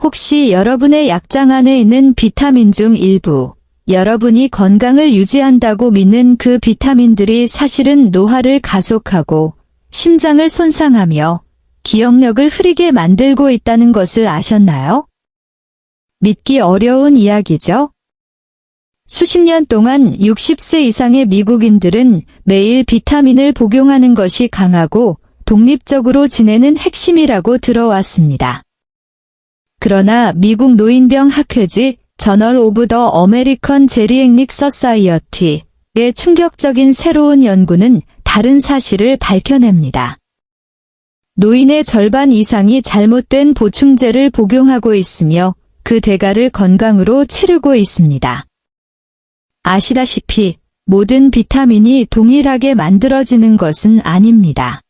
혹시 여러분의 약장 안에 있는 비타민 중 일부, 여러분이 건강을 유지한다고 믿는 그 비타민들이 사실은 노화를 가속하고 심장을 손상하며 기억력을 흐리게 만들고 있다는 것을 아셨나요? 믿기 어려운 이야기죠? 수십 년 동안 60세 이상의 미국인들은 매일 비타민을 복용하는 것이 강하고 독립적으로 지내는 핵심이라고 들어왔습니다. 그러나 미국 노인병 학회지 저널 오브 더 어메리컨 제리액릭 서사이어티의 충격적인 새로운 연구는 다른 사실을 밝혀냅니다. 노인의 절반 이상이 잘못된 보충제를 복용하고 있으며 그 대가를 건강으로 치르고 있습니다. 아시다시피 모든 비타민이 동일하게 만들어지는 것은 아닙니다.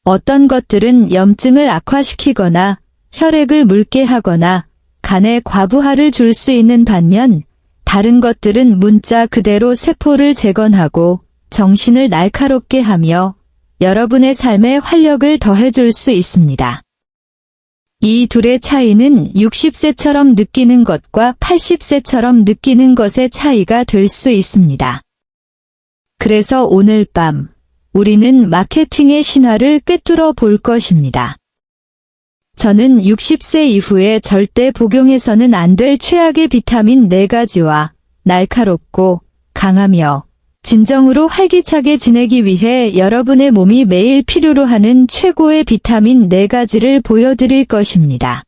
어떤 것들은 염증을 악화시키거나 혈액을 묽게 하거나 간에 과부하를 줄 수 있는 반면 다른 것들은 문자 그대로 세포를 재건하고 정신을 날카롭게 하며 여러분의 삶에 활력을 더해줄 수 있습니다. 이 둘의 차이는 60세처럼 느끼는 것과 80세처럼 느끼는 것의 차이가 될 수 있습니다. 그래서 오늘 밤 우리는 마케팅의 신화를 꿰뚫어 볼 것입니다. 저는 60세 이후에 절대 복용해서는 안 될 최악의 비타민 4가지와 날카롭고 강하며 진정으로 활기차게 지내기 위해 여러분의 몸이 매일 필요로 하는 최고의 비타민 4가지를 보여드릴 것입니다.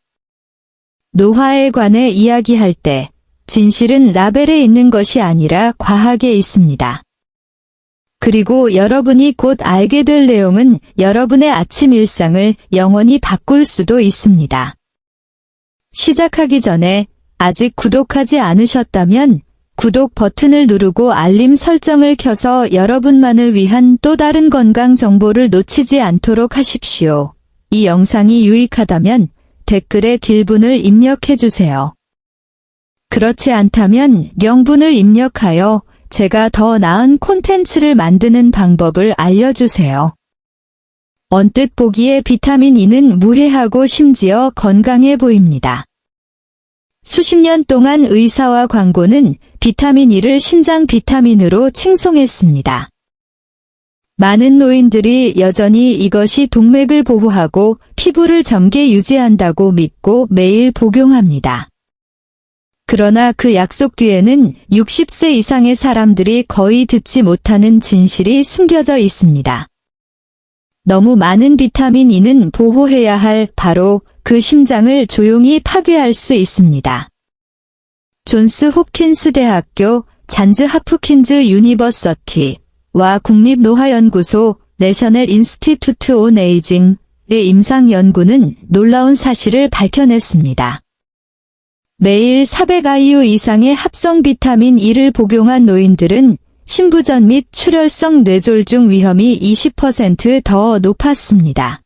노화에 관해 이야기할 때 진실은 라벨에 있는 것이 아니라 과학에 있습니다. 그리고 여러분이 곧 알게 될 내용은 여러분의 아침 일상을 영원히 바꿀 수도 있습니다. 시작하기 전에 아직 구독하지 않으셨다면 구독 버튼을 누르고 알림 설정을 켜서 여러분만을 위한 또 다른 건강 정보를 놓치지 않도록 하십시오. 이 영상이 유익하다면 댓글에 딜분을 입력해주세요. 그렇지 않다면 0분을 입력하여 제가 더 나은 콘텐츠를 만드는 방법을 알려주세요. 언뜻 보기에 비타민 E는 무해하고 심지어 건강해 보입니다. 수십 년 동안 의사와 광고는 비타민 E를 신장 비타민으로 칭송했습니다. 많은 노인들이 여전히 이것이 동맥을 보호하고 피부를 젊게 유지한다고 믿고 매일 복용합니다. 그러나 그 약속 뒤에는 60세 이상의 사람들이 거의 듣지 못하는 진실이 숨겨져 있습니다. 너무 많은 비타민 E는 보호해야 할 바로 그 심장을 조용히 파괴할 수 있습니다. 존스 홉킨스 대학교 잔즈 하프킨즈 유니버서티와 국립노화연구소 내셔널 인스티튜트 온 에이징의 임상 연구는 놀라운 사실을 밝혀냈습니다. 매일 400IU 이상의 합성 비타민 E를 복용한 노인들은 심부전 및 출혈성 뇌졸중 위험이 20% 더 높았습니다.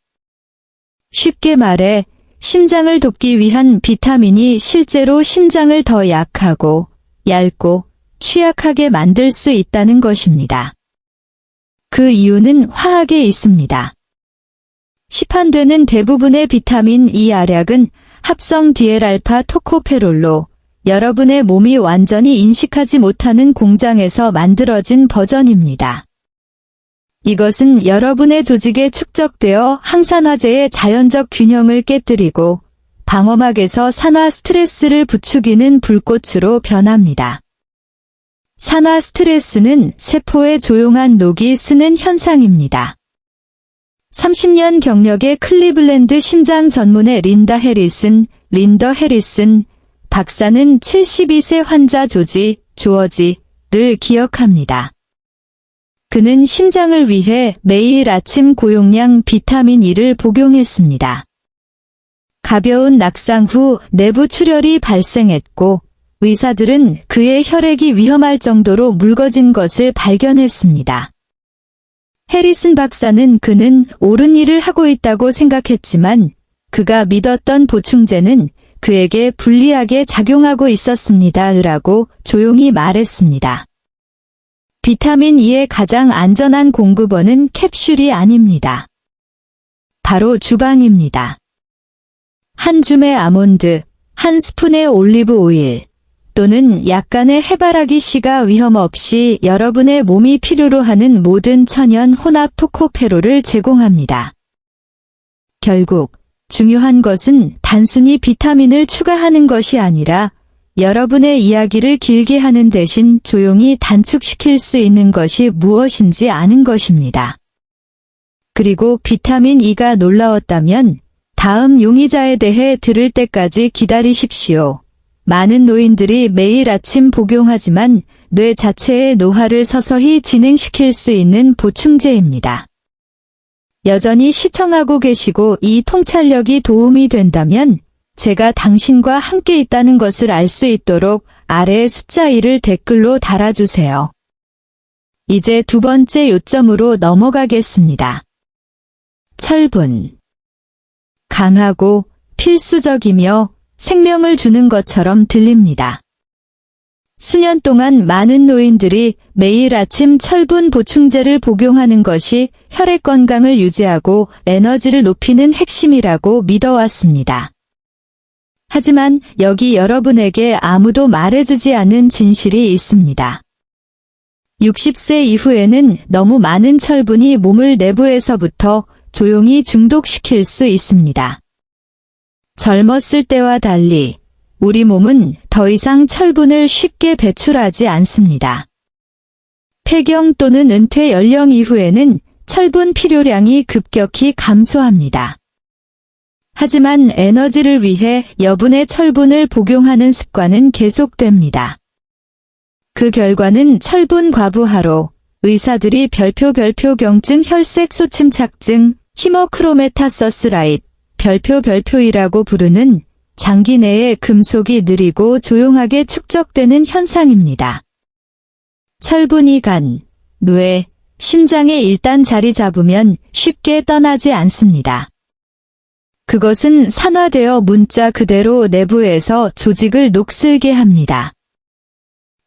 쉽게 말해 심장을 돕기 위한 비타민이 실제로 심장을 더 약하고 얇고 취약하게 만들 수 있다는 것입니다. 그 이유는 화학에 있습니다. 시판되는 대부분의 비타민 E 알약은 합성 DL-알파 토코페롤로 여러분의 몸이 완전히 인식하지 못하는 공장에서 만들어진 버전입니다. 이것은 여러분의 조직에 축적되어 항산화제의 자연적 균형을 깨뜨리고 방어막에서 산화 스트레스를 부추기는 불꽃으로 변합니다. 산화 스트레스는 세포의 조용한 녹이 쓰는 현상입니다. 30년 경력의 클리블랜드 심장 전문의 린더 해리슨 박사는 72세 환자 조지를 기억합니다. 그는 심장을 위해 매일 아침 고용량 비타민 E를 복용했습니다. 가벼운 낙상 후 내부 출혈이 발생했고 의사들은 그의 혈액이 위험할 정도로 묽어진 것을 발견했습니다. 해리슨 박사는 그는 옳은 일을 하고 있다고 생각했지만 그가 믿었던 보충제는 그에게 불리하게 작용하고 있었습니다.라고 조용히 말했습니다. 비타민 E의 가장 안전한 공급원은 캡슐이 아닙니다. 바로 주방입니다. 한 줌의 아몬드, 한 스푼의 올리브 오일, 또는 약간의 해바라기 씨가 위험 없이 여러분의 몸이 필요로 하는 모든 천연 혼합 토코페로를 제공합니다. 결국 중요한 것은 단순히 비타민을 추가하는 것이 아니라 여러분의 이야기를 길게 하는 대신 조용히 단축시킬 수 있는 것이 무엇인지 아는 것입니다. 그리고 비타민 E가 놀라웠다면 다음 용의자에 대해 들을 때까지 기다리십시오. 많은 노인들이 매일 아침 복용하지만 뇌 자체의 노화를 서서히 진행시킬 수 있는 보충제입니다. 여전히 시청하고 계시고 이 통찰력이 도움이 된다면 제가 당신과 함께 있다는 것을 알 수 있도록 아래의 숫자 1을 댓글로 달아주세요. 이제 두 번째 요점으로 넘어가겠습니다. 철분. 강하고 필수적이며 생명을 주는 것처럼 들립니다. 수년 동안 많은 노인들이 매일 아침 철분 보충제를 복용하는 것이 혈액 건강을 유지하고 에너지를 높이는 핵심이라고 믿어왔습니다. 하지만 여기 여러분에게 아무도 말해주지 않은 진실이 있습니다. 60세 이후에는 너무 많은 철분이 몸을 내부에서부터 조용히 중독시킬 수 있습니다. 젊었을 때와 달리 우리 몸은 더 이상 철분을 쉽게 배출하지 않습니다. 폐경 또는 은퇴 연령 이후에는 철분 필요량이 급격히 감소합니다. 하지만 에너지를 위해 여분의 철분을 복용하는 습관은 계속됩니다. 그 결과는 철분 과부하로 의사들이 별표경증 혈색소침착증, 히모크로메타서스라이트, 별표이라고 부르는 장기 내에 금속이 느리고 조용하게 축적되는 현상입니다. 철분이 간, 뇌, 심장에 일단 자리 잡으면 쉽게 떠나지 않습니다. 그것은 산화되어 문자 그대로 내부에서 조직을 녹슬게 합니다.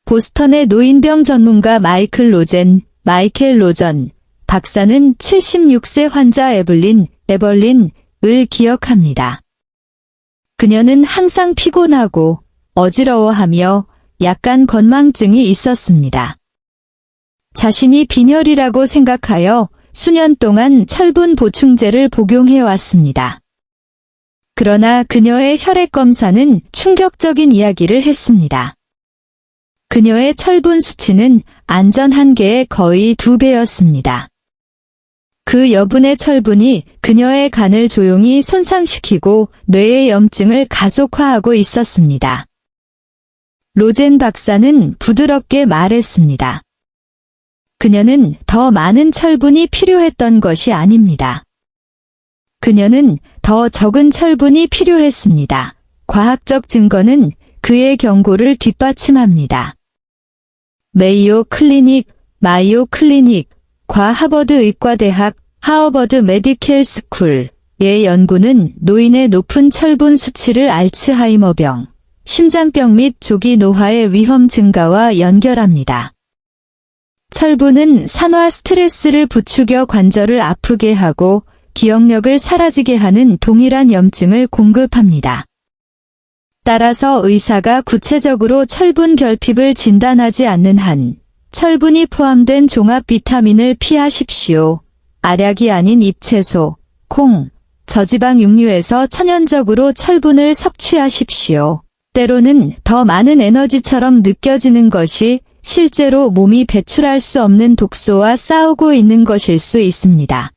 보스턴의 노인병 전문가 마이클 로전 박사는 76세 환자 에벌린을 기억합니다. 그녀는 항상 피곤하고 어지러워하며 약간 건망증이 있었습니다. 자신이 빈혈이라고 생각하여 수년 동안 철분 보충제를 복용해왔습니다. 그러나 그녀의 혈액 검사는 충격적인 이야기를 했습니다. 그녀의 철분 수치는 안전 한계의 거의 2배였습니다. 그 여분의 철분이 그녀의 간을 조용히 손상시키고 뇌의 염증을 가속화하고 있었습니다. 로젠 박사는 부드럽게 말했습니다. 그녀는 더 많은 철분이 필요했던 것이 아닙니다. 그녀는 더 적은 철분이 필요했습니다. 과학적 증거는 그의 경고를 뒷받침합니다. 마이오 클리닉과 하버드 의과대학, 하버드 메디컬 스쿨의 연구는 노인의 높은 철분 수치를 알츠하이머병, 심장병 및 조기 노화의 위험 증가와 연결합니다. 철분은 산화 스트레스를 부추겨 관절을 아프게 하고 기억력을 사라지게 하는 동일한 염증을 공급합니다. 따라서 의사가 구체적으로 철분 결핍을 진단하지 않는 한 철분이 포함된 종합 비타민을 피하십시오. 알약이 아닌 잎채소, 콩, 저지방 육류에서 천연적으로 철분을 섭취하십시오. 때로는 더 많은 에너지처럼 느껴지는 것이 실제로 몸이 배출할 수 없는 독소와 싸우고 있는 것일 수 있습니다.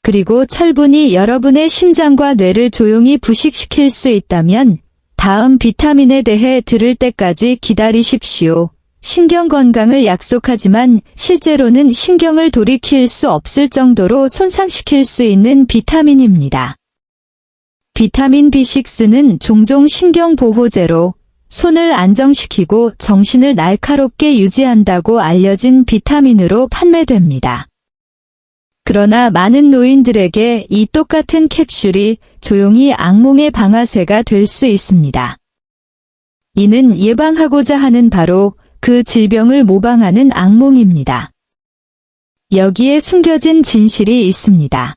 그리고 철분이 여러분의 심장과 뇌를 조용히 부식시킬 수 있다면 다음 비타민에 대해 들을 때까지 기다리십시오. 신경 건강을 약속하지만 실제로는 신경을 돌이킬 수 없을 정도로 손상시킬 수 있는 비타민입니다. 비타민 B6는 종종 신경보호제로 손을 안정시키고 정신을 날카롭게 유지한다고 알려진 비타민으로 판매됩니다. 그러나 많은 노인들에게 이 똑같은 캡슐이 조용히 악몽의 방아쇠가 될 수 있습니다. 이는 예방하고자 하는 바로 그 질병을 모방하는 악몽입니다. 여기에 숨겨진 진실이 있습니다.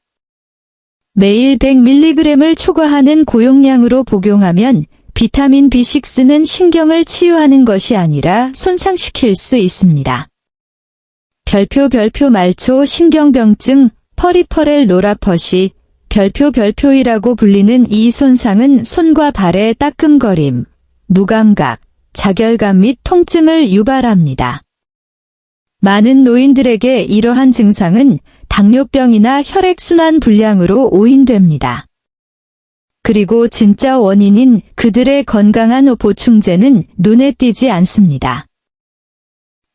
매일 100mg을 초과하는 고용량으로 복용하면 비타민 B6는 신경을 치유하는 것이 아니라 손상시킬 수 있습니다. 별표 말초 신경병증 퍼리퍼렐 노라퍼시 별표이라고 불리는 이 손상은 손과 발의 따끔거림, 무감각, 자결감 및 통증을 유발합니다. 많은 노인들에게 이러한 증상은 당뇨병이나 혈액순환 불량으로 오인됩니다. 그리고 진짜 원인인 그들의 건강한 보충제는 눈에 띄지 않습니다.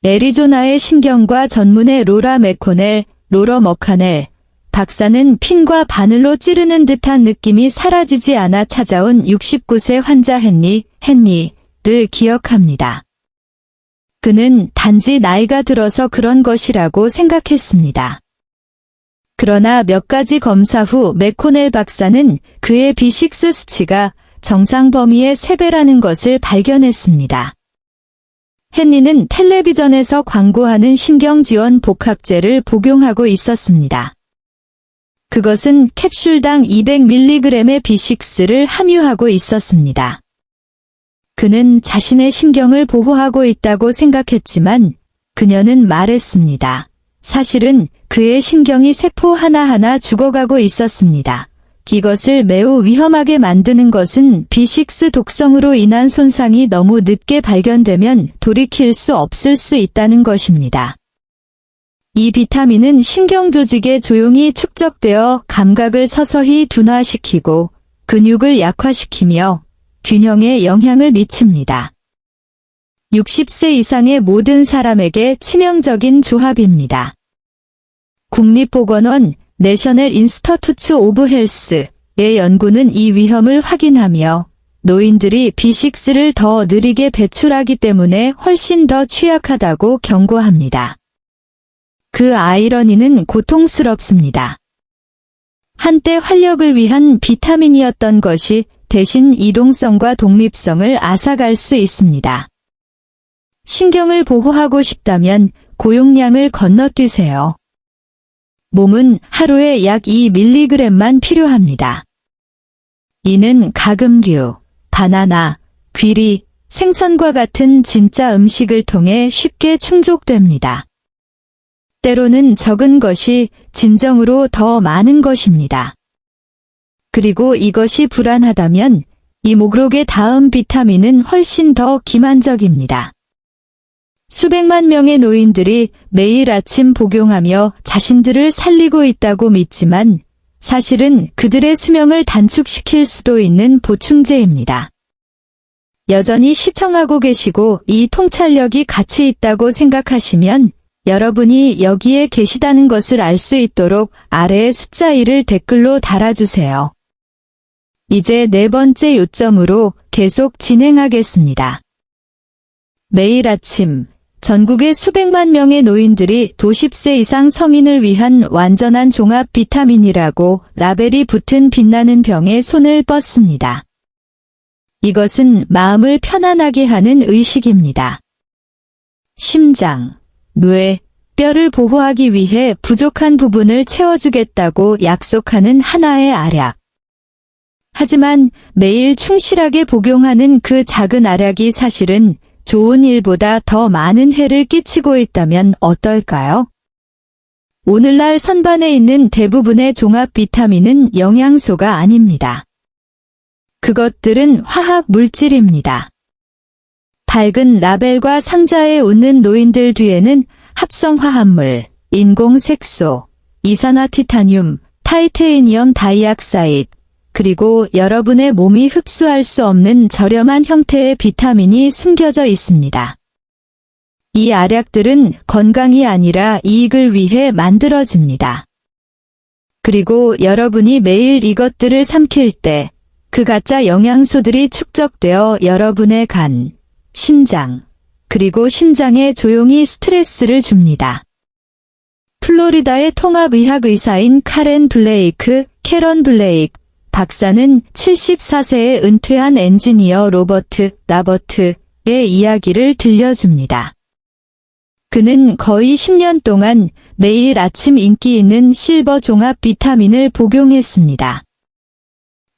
애리조나의 신경과 전문의 로라 머카넬 박사는 핀과 바늘로 찌르는 듯한 느낌이 사라지지 않아 찾아온 69세 환자 헨리를 기억합니다. 그는 단지 나이가 들어서 그런 것이라고 생각했습니다. 그러나 몇 가지 검사 후 맥코넬 박사는 그의 B6 수치가 정상 범위의 3배라는 것을 발견했습니다. 헨리는 텔레비전에서 광고하는 신경지원 복합제를 복용하고 있었습니다. 그것은 캡슐당 200mg의 B6를 함유하고 있었습니다. 그는 자신의 신경을 보호하고 있다고 생각했지만 그녀는 말했습니다. 사실은 그의 신경이 세포 하나하나 죽어가고 있었습니다. 이것을 매우 위험하게 만드는 것은 B6 독성으로 인한 손상이 너무 늦게 발견되면 돌이킬 수 없을 수 있다는 것입니다. 이 비타민은 신경 조직에 조용히 축적되어 감각을 서서히 둔화시키고 근육을 약화시키며 균형에 영향을 미칩니다. 60세 이상의 모든 사람에게 치명적인 조합입니다. 국립보건원 내셔널 인스터투트 오브 헬스의 연구는 이 위험을 확인하며 노인들이 B6를 더 느리게 배출하기 때문에 훨씬 더 취약하다고 경고합니다. 그 아이러니는 고통스럽습니다. 한때 활력을 위한 비타민이었던 것이 대신 이동성과 독립성을 앗아갈 수 있습니다. 신경을 보호하고 싶다면 고용량을 건너뛰세요. 몸은 하루에 약 2mg만 필요합니다. 이는 가금류, 바나나, 귀리, 생선과 같은 진짜 음식을 통해 쉽게 충족됩니다. 때로는 적은 것이 진정으로 더 많은 것입니다. 그리고 이것이 불안하다면 이 목록의 다음 비타민은 훨씬 더 기만적입니다. 수백만 명의 노인들이 매일 아침 복용하며 자신들을 살리고 있다고 믿지만 사실은 그들의 수명을 단축시킬 수도 있는 보충제입니다. 여전히 시청하고 계시고 이 통찰력이 가치 있다고 생각하시면 여러분이 여기에 계시다는 것을 알 수 있도록 아래의 숫자 1을 댓글로 달아주세요. 이제 4번째 요점으로 계속 진행하겠습니다. 매일 아침 전국의 수백만 명의 노인들이 50세 이상 성인을 위한 완전한 종합 비타민이라고 라벨이 붙은 빛나는 병에 손을 뻗습니다. 이것은 마음을 편안하게 하는 의식입니다. 심장, 뇌, 뼈를 보호하기 위해 부족한 부분을 채워주겠다고 약속하는 하나의 알약. 하지만 매일 충실하게 복용하는 그 작은 알약이 사실은 좋은 일보다 더 많은 해를 끼치고 있다면 어떨까요? 오늘날 선반에 있는 대부분의 종합 비타민은 영양소가 아닙니다. 그것들은 화학 물질입니다. 밝은 라벨과 상자에 웃는 노인들 뒤에는 합성 화합물, 인공 색소, 이산화티타늄, 타이테니엄 다이옥사이드, 그리고 여러분의 몸이 흡수할 수 없는 저렴한 형태의 비타민이 숨겨져 있습니다. 이 알약들은 건강이 아니라 이익을 위해 만들어집니다. 그리고 여러분이 매일 이것들을 삼킬 때 그 가짜 영양소들이 축적되어 여러분의 간, 신장, 그리고 심장에 조용히 스트레스를 줍니다. 플로리다의 통합의학 의사인 캐런 블레이크 박사는 74세의 은퇴한 엔지니어 로버트의 이야기를 들려줍니다. 그는 거의 10년 동안 매일 아침 인기 있는 실버 종합 비타민을 복용했습니다.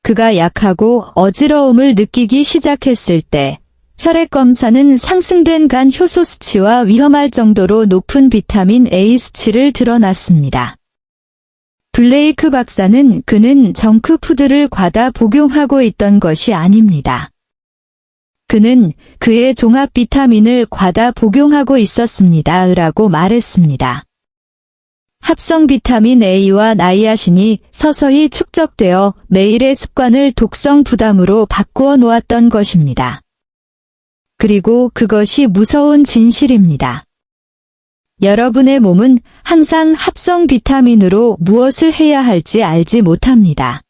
그가 약하고 어지러움을 느끼기 시작했을 때 혈액 검사는 상승된 간 효소 수치와 위험할 정도로 높은 비타민 A 수치를 드러났습니다. 블레이크 박사는 그는 정크푸드를 과다 복용하고 있던 것이 아닙니다. 그는 그의 종합 비타민을 과다 복용하고 있었습니다. 라고 말했습니다. 합성 비타민 A와 나이아신이 서서히 축적되어 매일의 습관을 독성 부담으로 바꾸어 놓았던 것입니다. 그리고 그것이 무서운 진실입니다. 여러분의 몸은 항상 합성 비타민으로 무엇을 해야 할지 알지 못합니다.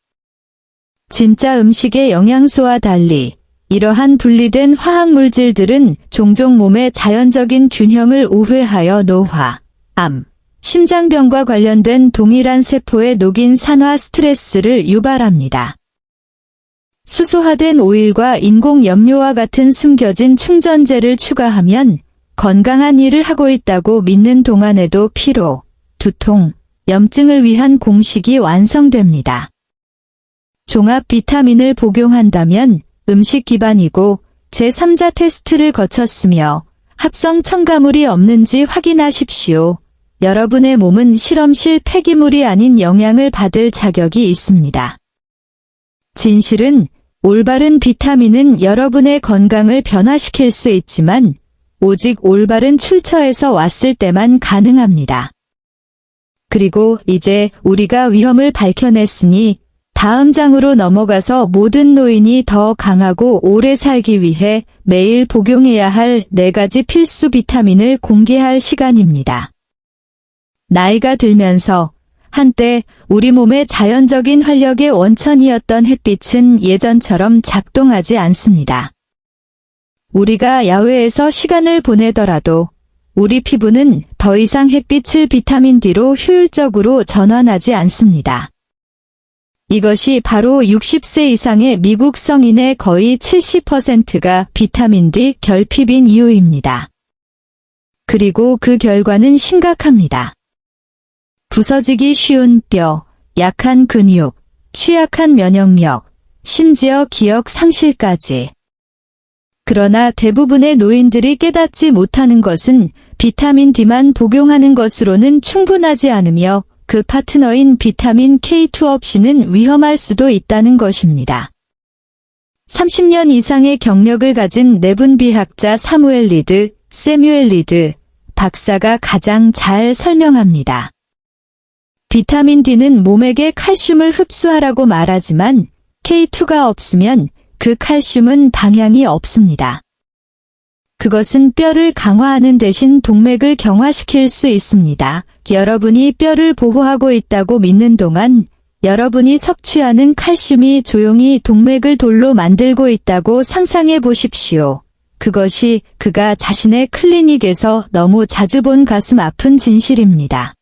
진짜 음식의 영양소와 달리 이러한 분리된 화학물질들은 종종 몸의 자연적인 균형을 오해하여 노화, 암, 심장병과 관련된 동일한 세포에 녹인 산화 스트레스를 유발합니다. 수소화된 오일과 인공 염료와 같은 숨겨진 충전재를 추가하면 건강한 일을 하고 있다고 믿는 동안에도 피로, 두통, 염증을 위한 공식이 완성됩니다. 종합 비타민을 복용한다면 음식 기반이고 제3자 테스트를 거쳤으며 합성 첨가물이 없는지 확인하십시오. 여러분의 몸은 실험실 폐기물이 아닌 영향을 받을 자격이 있습니다. 진실은 올바른 비타민은 여러분의 건강을 변화시킬 수 있지만 오직 올바른 출처에서 왔을 때만 가능합니다. 그리고 이제 우리가 위험을 밝혀냈으니 다음 장으로 넘어가서 모든 노인이 더 강하고 오래 살기 위해 매일 복용해야 할 4가지 필수 비타민을 공개할 시간입니다. 나이가 들면서 한때 우리 몸의 자연적인 활력의 원천이었던 햇빛은 예전처럼 작동하지 않습니다. 우리가 야외에서 시간을 보내더라도 우리 피부는 더 이상 햇빛을 비타민 D로 효율적으로 전환하지 않습니다. 이것이 바로 60세 이상의 미국 성인의 거의 70%가 비타민 D 결핍인 이유입니다. 그리고 그 결과는 심각합니다. 부서지기 쉬운 뼈, 약한 근육, 취약한 면역력, 심지어 기억 상실까지. 그러나 대부분의 노인들이 깨닫지 못하는 것은 비타민 D만 복용하는 것으로는 충분하지 않으며 그 파트너인 비타민 K2 없이는 위험할 수도 있다는 것입니다. 30년 이상의 경력을 가진 내분비학자 세뮤엘 리드 박사가 가장 잘 설명합니다. 비타민 D는 몸에게 칼슘을 흡수하라고 말하지만 K2가 없으면 그 칼슘은 방향이 없습니다. 그것은 뼈를 강화하는 대신 동맥을 경화시킬 수 있습니다. 여러분이 뼈를 보호하고 있다고 믿는 동안 여러분이 섭취하는 칼슘이 조용히 동맥을 돌로 만들고 있다고 상상해 보십시오. 그것이 그가 자신의 클리닉에서 너무 자주 본 가슴 아픈 진실입니다.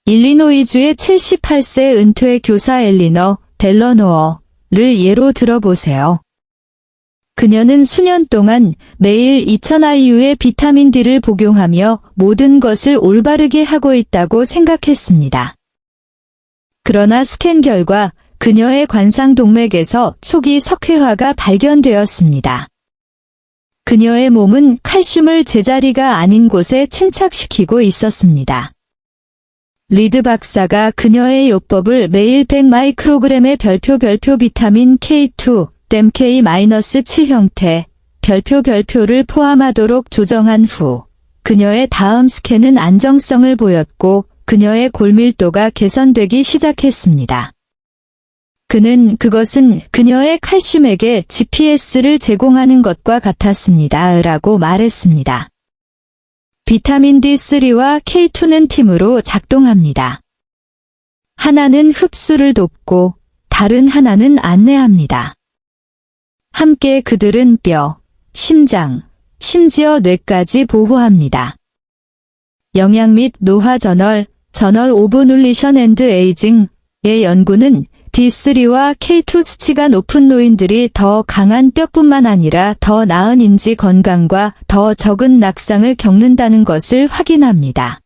일리노이주의 78세 은퇴 교사 엘리너 델러노어를 예로 들어보세요. 그녀는 수년 동안 매일 2000IU의 비타민 D를 복용하며 모든 것을 올바르게 하고 있다고 생각했습니다. 그러나 스캔 결과 그녀의 관상동맥에서 초기 석회화가 발견되었습니다. 그녀의 몸은 칼슘을 제자리가 아닌 곳에 침착시키고 있었습니다. 리드 박사가 그녀의 요법을 매일 100마이크로그램의 별표 비타민 K2, K-7 형태, 별표를 포함하도록 조정한 후, 그녀의 다음 스캔은 안정성을 보였고, 그녀의 골밀도가 개선되기 시작했습니다. 그는 그것은 그녀의 칼슘에게 GPS를 제공하는 것과 같았습니다. 라고 말했습니다. 비타민 D3와 K2는 팀으로 작동합니다. 하나는 흡수를 돕고 다른 하나는 안내합니다. 함께 그들은 뼈, 심장, 심지어 뇌까지 보호합니다. 영양 및 노화 저널 오브 눌리션 앤드 에이징의 연구는 D3와 K2 수치가 높은 노인들이 더 강한 뼈뿐만 아니라 더 나은 인지 건강과 더 적은 낙상을 겪는다는 것을 확인합니다.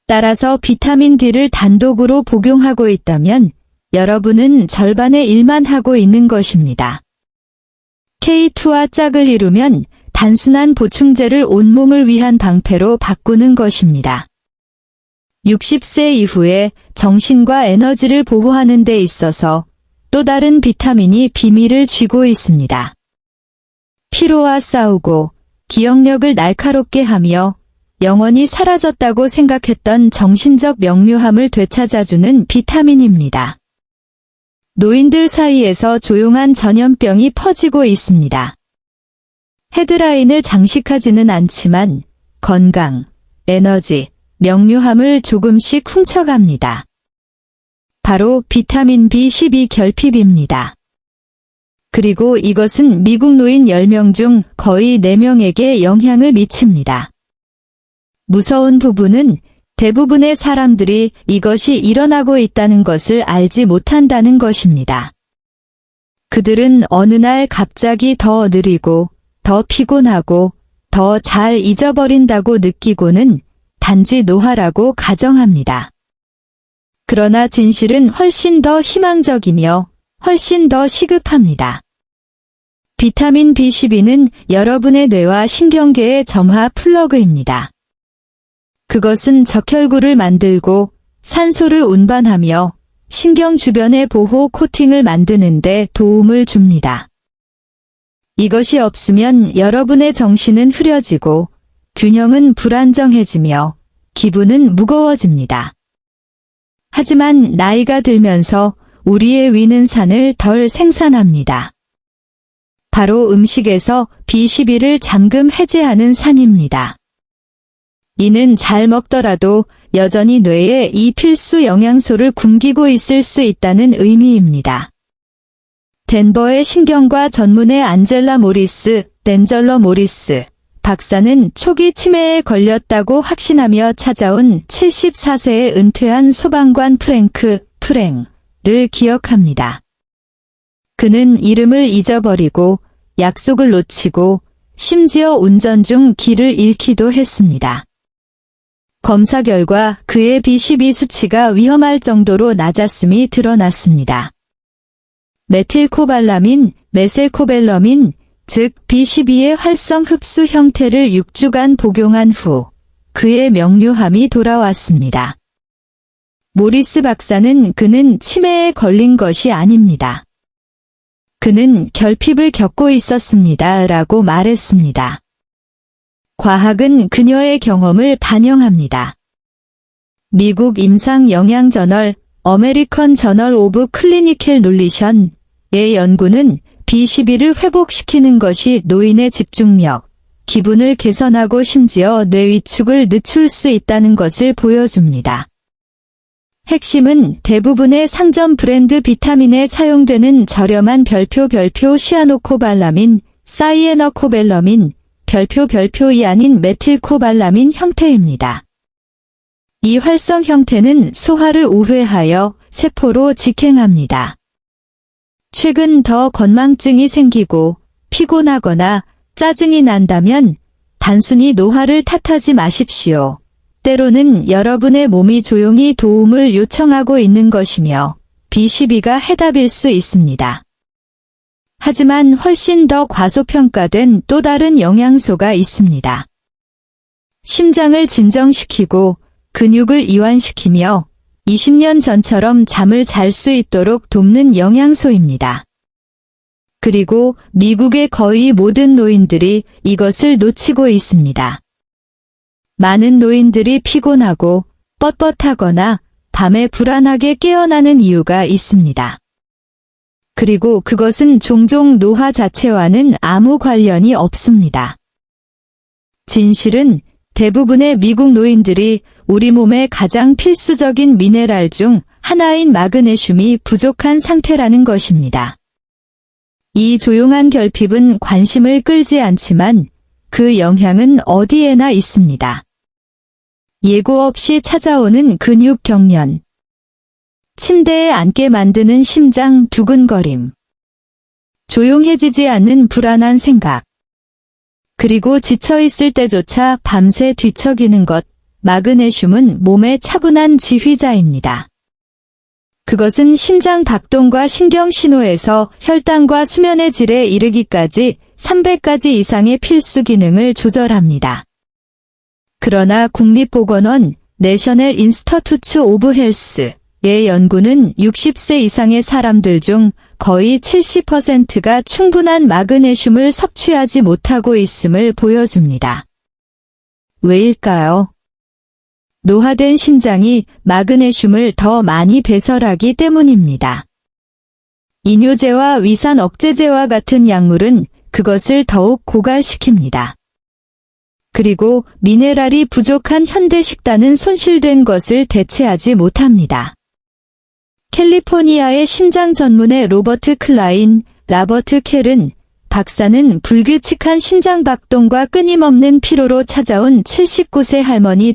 따라서 비타민 D를 단독으로 복용하고 있다면 여러분은 절반의 일만 하고 있는 것입니다. K2와 짝을 이루면 단순한 보충제를 온몸을 위한 방패로 바꾸는 것입니다. 60세 이후에 정신과 에너지를 보호하는 데 있어서 또 다른 비타민이 비밀을 쥐고 있습니다. 피로와 싸우고 기억력을 날카롭게 하며 영원히 사라졌다고 생각했던 정신적 명료함을 되찾아주는 비타민입니다. 노인들 사이에서 조용한 전염병이 퍼지고 있습니다. 헤드라인을 장식하지는 않지만 건강, 에너지, 명료함을 조금씩 훔쳐갑니다. 바로 비타민 B12 결핍입니다. 그리고 이것은 미국 노인 10명 중 거의 4명에게 영향을 미칩니다. 무서운 부분은 대부분의 사람들이 이것이 일어나고 있다는 것을 알지 못한다는 것입니다. 그들은 어느 날 갑자기 더 느리고 더 피곤하고 더 잘 잊어버린다고 느끼고는 단지 노화라고 가정합니다. 그러나 진실은 훨씬 더 희망적이며 훨씬 더 시급합니다. 비타민 B12는 여러분의 뇌와 신경계의 점화 플러그입니다. 그것은 적혈구를 만들고 산소를 운반하며 신경 주변의 보호 코팅을 만드는 데 도움을 줍니다. 이것이 없으면 여러분의 정신은 흐려지고 균형은 불안정해지며 기분은 무거워집니다. 하지만 나이가 들면서 우리의 위는 산을 덜 생산합니다. 바로 음식에서 B12를 잠금 해제하는 산입니다. 이는 잘 먹더라도 여전히 뇌에 이 필수 영양소를 굶기고 있을 수 있다는 의미입니다. 덴버의 신경과 전문의 덴젤러 모리스 박사는 초기 치매에 걸렸다고 확신하며 찾아온 74세의 은퇴한 소방관 프랭크를 기억합니다. 그는 이름을 잊어버리고 약속을 놓치고 심지어 운전 중 길을 잃기도 했습니다. 검사 결과 그의 B12 수치가 위험할 정도로 낮았음이 드러났습니다. 메셀코벨러민, 즉 B12의 활성 흡수 형태를 6주간 복용한 후 그의 명료함이 돌아왔습니다. 모리스 박사는 그는 치매에 걸린 것이 아닙니다. 그는 결핍을 겪고 있었습니다. 라고 말했습니다. 과학은 그녀의 경험을 반영합니다. 미국 임상영양저널 어메리컨 저널 오브 클리니컬 눌리션의 연구는 B12를 회복시키는 것이 노인의 집중력, 기분을 개선하고 심지어 뇌 위축을 늦출 수 있다는 것을 보여줍니다. 핵심은 대부분의 상점 브랜드 비타민에 사용되는 저렴한 별표 시아노코발라민, 사이에너코벨러민, 별표이 아닌 메틸코발라민 형태입니다. 이 활성 형태는 소화를 우회하여 세포로 직행합니다. 최근 더 건망증이 생기고 피곤하거나 짜증이 난다면 단순히 노화를 탓하지 마십시오. 때로는 여러분의 몸이 조용히 도움을 요청하고 있는 것이며 B12가 해답일 수 있습니다. 하지만 훨씬 더 과소평가된 또 다른 영양소가 있습니다. 심장을 진정시키고 근육을 이완시키며 20년 전처럼 잠을 잘 수 있도록 돕는 영양소입니다. 그리고 미국의 거의 모든 노인들이 이것을 놓치고 있습니다. 많은 노인들이 피곤하고 뻣뻣하거나 밤에 불안하게 깨어나는 이유가 있습니다. 그리고 그것은 종종 노화 자체와는 아무 관련이 없습니다. 진실은 대부분의 미국 노인들이 우리 몸의 가장 필수적인 미네랄 중 하나인 마그네슘이 부족한 상태라는 것입니다. 이 조용한 결핍은 관심을 끌지 않지만 그 영향은 어디에나 있습니다. 예고 없이 찾아오는 근육 경련, 침대에 앉게 만드는 심장 두근거림, 조용해지지 않는 불안한 생각, 그리고 지쳐있을 때조차 밤새 뒤척이는 것, 마그네슘은 몸의 차분한 지휘자입니다. 그것은 심장 박동과 신경 신호에서 혈당과 수면의 질에 이르기까지 300가지 이상의 필수 기능을 조절합니다. 그러나 국립보건원 내셔널 인스터투트 오브 헬스의 연구는 60세 이상의 사람들 중 거의 70%가 충분한 마그네슘을 섭취하지 못하고 있음을 보여줍니다. 왜일까요? 노화된 심장이 마그네슘을 더 많이 배설하기 때문입니다. 이뇨제와 위산 억제제와 같은 약물은 그것을 더욱 고갈시킵니다. 그리고 미네랄이 부족한 현대 식단은 손실된 것을 대체하지 못합니다. 캘리포니아의 심장 전문의 로버트 클라인, 라버트 켈은 박사는 불규칙한 심장 박동과 끊임없는 피로로 찾아온 79세 할머니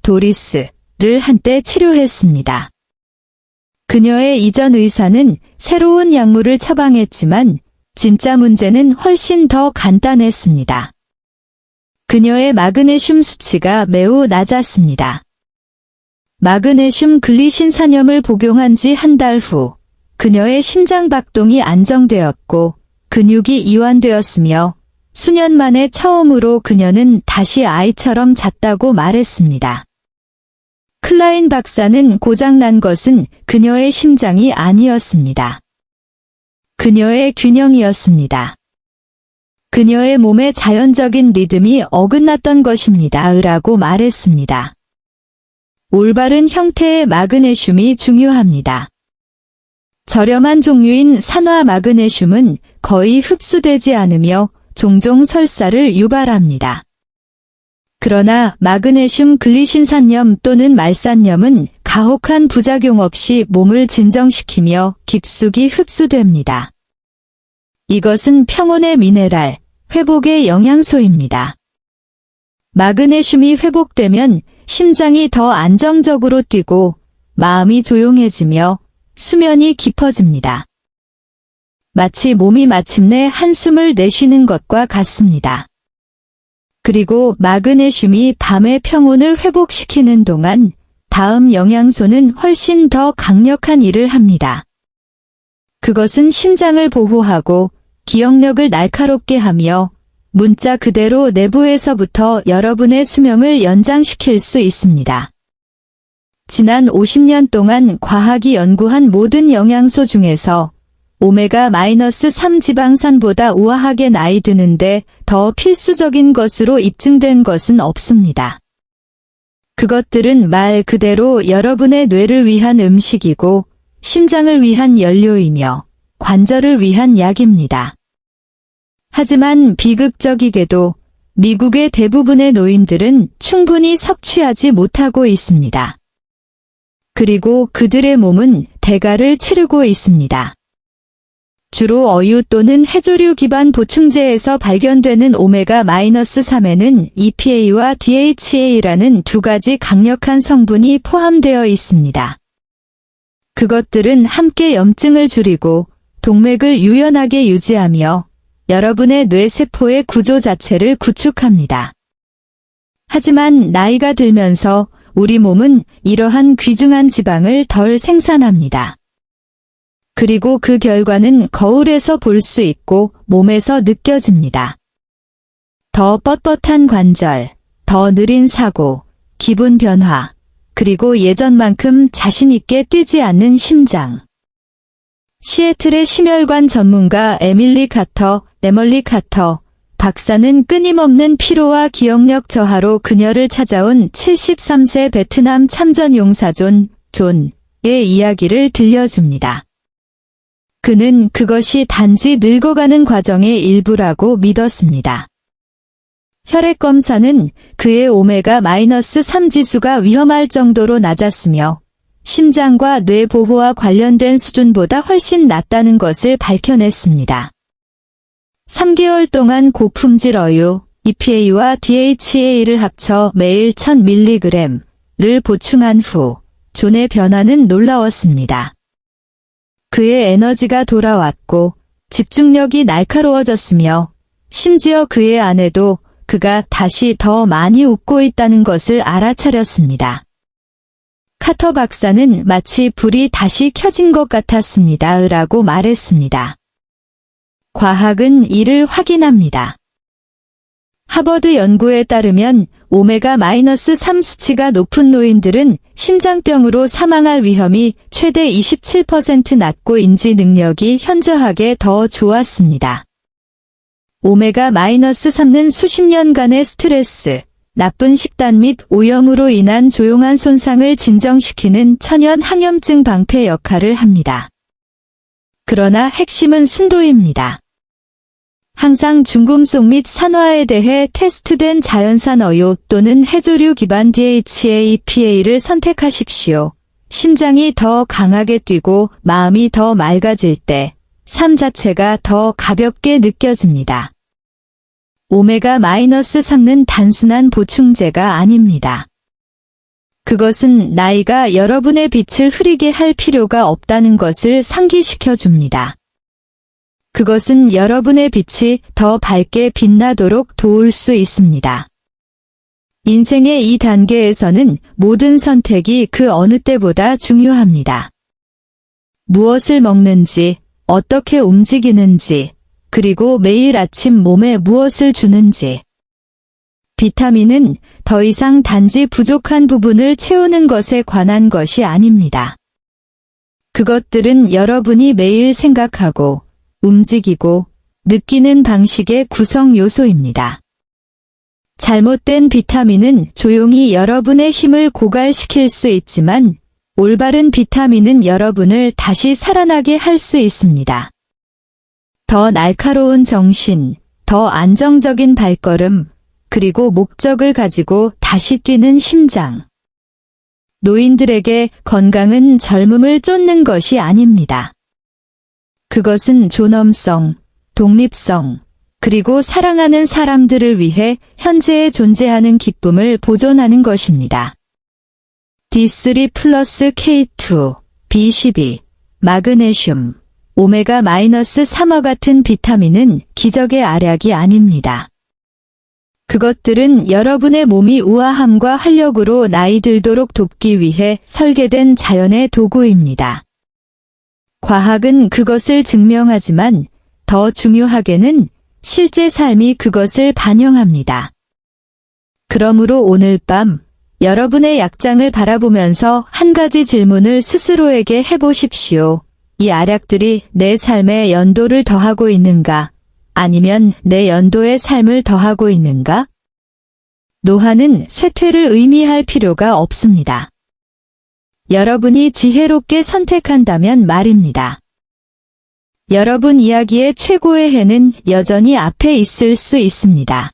도리스를 한때 치료했습니다. 그녀의 이전 의사는 새로운 약물을 처방했지만 진짜 문제는 훨씬 더 간단했습니다. 그녀의 마그네슘 수치가 매우 낮았습니다. 마그네슘 글리신산염을 복용한 지 한 달 후, 그녀의 심장 박동이 안정되었고 근육이 이완되었으며 수년 만에 처음으로 그녀는 다시 아이처럼 잤다고 말했습니다. 클라인 박사는 고장난 것은 그녀의 심장이 아니었습니다. 그녀의 균형이었습니다. 그녀의 몸의 자연적인 리듬이 어긋났던 것입니다. 라고 말했습니다. 올바른 형태의 마그네슘이 중요합니다. 저렴한 종류인 산화 마그네슘은 거의 흡수되지 않으며 종종 설사를 유발합니다. 그러나 마그네슘 글리신산염 또는 말산염은 가혹한 부작용 없이 몸을 진정시키며 깊숙이 흡수됩니다. 이것은 평온의 미네랄, 회복의 영양소입니다. 마그네슘이 회복되면 심장이 더 안정적으로 뛰고 마음이 조용해지며 수면이 깊어집니다. 마치 몸이 마침내 한숨을 내쉬는 것과 같습니다. 그리고 마그네슘이 밤의 평온을 회복시키는 동안 다음 영양소는 훨씬 더 강력한 일을 합니다. 그것은 심장을 보호하고 기억력을 날카롭게 하며 문자 그대로 내부에서부터 여러분의 수명을 연장시킬 수 있습니다. 지난 50년 동안 과학이 연구한 모든 영양소 중에서 오메가-3 지방산보다 우아하게 나이 드는데 더 필수적인 것으로 입증된 것은 없습니다. 그것들은 말 그대로 여러분의 뇌를 위한 음식이고 심장을 위한 연료이며 관절을 위한 약입니다. 하지만 비극적이게도 미국의 대부분의 노인들은 충분히 섭취하지 못하고 있습니다. 그리고 그들의 몸은 대가를 치르고 있습니다. 주로 어유 또는 해조류 기반 보충제에서 발견되는 오메가-3에는 EPA와 DHA라는 두 가지 강력한 성분이 포함되어 있습니다. 그것들은 함께 염증을 줄이고 동맥을 유연하게 유지하며 여러분의 뇌세포의 구조 자체를 구축합니다. 하지만 나이가 들면서 우리 몸은 이러한 귀중한 지방을 덜 생산합니다. 그리고 그 결과는 거울에서 볼 수 있고 몸에서 느껴집니다. 더 뻣뻣한 관절, 더 느린 사고, 기분 변화, 그리고 예전만큼 자신있게 뛰지 않는 심장. 시애틀의 심혈관 전문가 에멀리 카터 박사는 끊임없는 피로와 기억력 저하로 그녀를 찾아온 73세 베트남 참전 용사 존의 이야기를 들려줍니다. 그는 그것이 단지 늙어가는 과정의 일부라고 믿었습니다. 혈액검사는 그의 오메가-3 지수가 위험할 정도로 낮았으며 심장과 뇌 보호와 관련된 수준보다 훨씬 낮다는 것을 밝혀냈습니다. 3개월 동안 고품질 어유, EPA와 DHA를 합쳐 매일 1000mg를 보충한 후 존의 변화는 놀라웠습니다. 그의 에너지가 돌아왔고 집중력이 날카로워졌으며 심지어 그의 아내도 그가 다시 더 많이 웃고 있다는 것을 알아차렸습니다. 카터 박사는 마치 불이 다시 켜진 것 같았습니다. 라고 말했습니다. 과학은 이를 확인합니다. 하버드 연구에 따르면 오메가-3 수치가 높은 노인들은 심장병으로 사망할 위험이 최대 27% 낮고 인지 능력이 현저하게 더 좋았습니다. 오메가-3는 수십 년간의 스트레스, 나쁜 식단 및 오염으로 인한 조용한 손상을 진정시키는 천연 항염증 방패 역할을 합니다. 그러나 핵심은 순도입니다. 항상 중금속 및 산화에 대해 테스트된 자연산 어유 또는 해조류 기반 DHA, EPA를 선택하십시오. 심장이 더 강하게 뛰고 마음이 더 맑아질 때 삶 자체가 더 가볍게 느껴집니다. 오메가-3는 단순한 보충제가 아닙니다. 그것은 나이가 여러분의 빛을 흐리게 할 필요가 없다는 것을 상기시켜 줍니다. 그것은 여러분의 빛이 더 밝게 빛나도록 도울 수 있습니다. 인생의 이 단계에서는 모든 선택이 그 어느 때보다 중요합니다. 무엇을 먹는지, 어떻게 움직이는지, 그리고 매일 아침 몸에 무엇을 주는지. 비타민은 더 이상 단지 부족한 부분을 채우는 것에 관한 것이 아닙니다. 그것들은 여러분이 매일 생각하고, 움직이고 느끼는 방식의 구성 요소입니다. 잘못된 비타민은 조용히 여러분의 힘을 고갈시킬 수 있지만 올바른 비타민은 여러분을 다시 살아나게 할 수 있습니다. 더 날카로운 정신, 더 안정적인 발걸음, 그리고 목적을 가지고 다시 뛰는 심장. 노인들에게 건강은 젊음을 쫓는 것이 아닙니다. 그것은 존엄성, 독립성, 그리고 사랑하는 사람들을 위해 현재에 존재하는 기쁨을 보존하는 것입니다. D3 플러스 K2, B12, 마그네슘, 오메가-3와 같은 비타민은 기적의 알약이 아닙니다. 그것들은 여러분의 몸이 우아함과 활력으로 나이 들도록 돕기 위해 설계된 자연의 도구입니다. 과학은 그것을 증명하지만 더 중요하게는 실제 삶이 그것을 반영합니다. 그러므로 오늘 밤 여러분의 약장을 바라보면서 한 가지 질문을 스스로에게 해보십시오. 이 알약들이 내 삶에 연도를 더하고 있는가? 아니면 내 연도의 삶을 더하고 있는가? 노화는 쇠퇴를 의미할 필요가 없습니다. 여러분이 지혜롭게 선택한다면 말입니다. 여러분 이야기의 최고의 해는 여전히 앞에 있을 수 있습니다.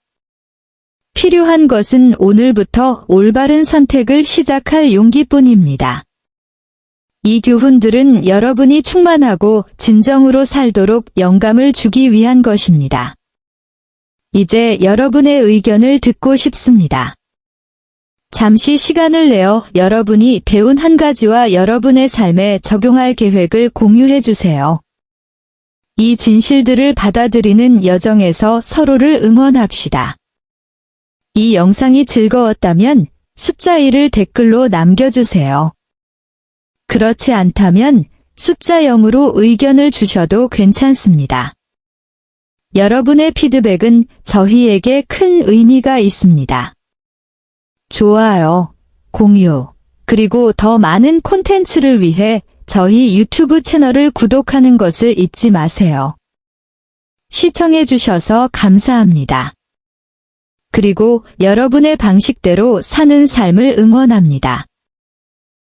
필요한 것은 오늘부터 올바른 선택을 시작할 용기뿐입니다. 이 교훈들은 여러분이 충만하고 진정으로 살도록 영감을 주기 위한 것입니다. 이제 여러분의 의견을 듣고 싶습니다. 잠시 시간을 내어 여러분이 배운 한 가지와 여러분의 삶에 적용할 계획을 공유해 주세요. 이 진실들을 받아들이는 여정에서 서로를 응원합시다. 이 영상이 즐거웠다면 숫자 1을 댓글로 남겨주세요. 그렇지 않다면 숫자 0으로 의견을 주셔도 괜찮습니다. 여러분의 피드백은 저희에게 큰 의미가 있습니다. 좋아요, 공유, 그리고 더 많은 콘텐츠를 위해 저희 유튜브 채널을 구독하는 것을 잊지 마세요. 시청해주셔서 감사합니다. 그리고 여러분의 방식대로 사는 삶을 응원합니다.